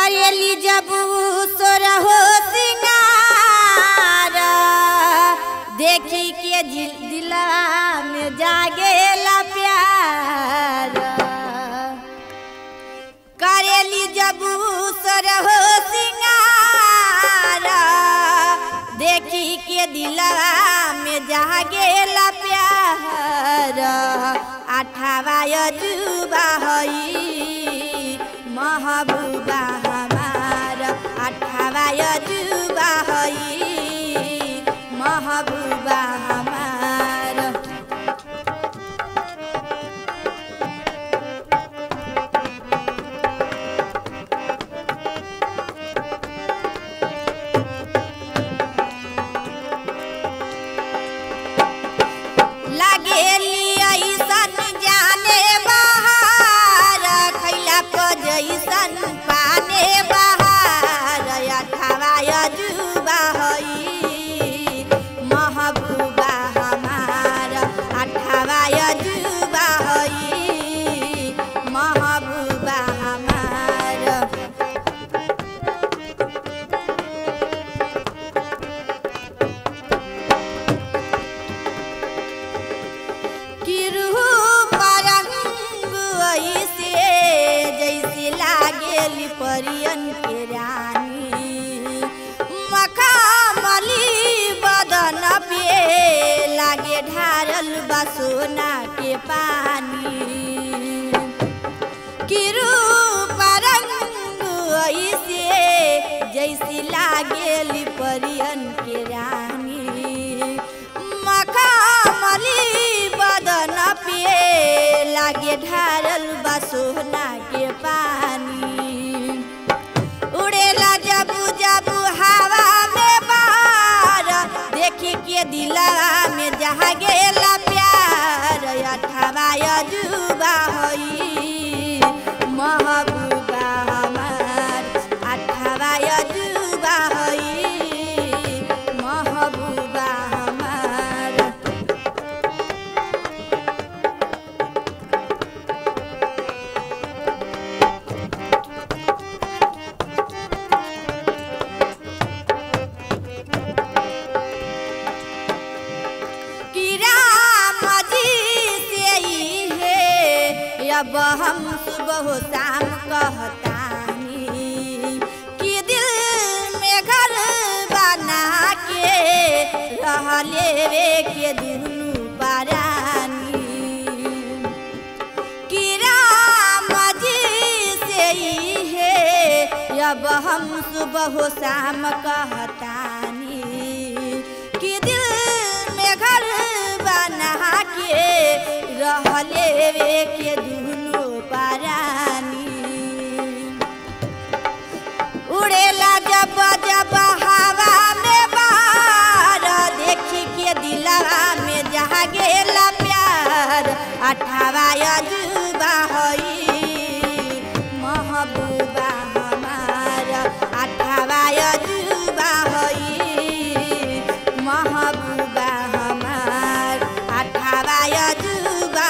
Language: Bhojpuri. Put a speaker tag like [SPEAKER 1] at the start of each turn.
[SPEAKER 1] करेली जब सोरहो सिंगार देखी के दिला में जागेला प्यार। करेली जब सोरहो सिंगार देखी के दिला में जागेला प्यार। आठावा अजूबा हई महबूबा हमार। आठावा अजूबा हई महबूबा हमार। लागेली ऐसन जाने बहार खैला को जैसन पाने बहार। अठावा अजूबा हई महबूबा हमार। अठावा अजूबा हई महबूबा हमार। जैसे लागेली परियन के रानी मखमली बदन पे लागे ढारल बा सोना के पानी। किरूप रंग ऐसे जैसे लागेली परियन के रानी मखमली बदन पे लागे ढारल बा सोना के पानी। उड़ेला जबू जबू हवा में बार देखी के दिला में जागेला प्यार। अठावा अजूबा हई महबूबा हमार। अठावा अजूबा हई महबूबा हमार। अब हम सुबह शाम कहतानी कि दिल में घर बना के रह लेवे के दुनू परानी। कि राम जी से ही है अब हम सुबह शाम कहतानी कि दिल में घर बना के रह लेवे के दुनू परानी। उड़ेला जब जब हवा में बार देखी के दिला में जागेला प्यार। अठावा अजूबा हई महबूबा हमार। अठावा अजूबा हई महबूबा हमार। अठावा अजूबा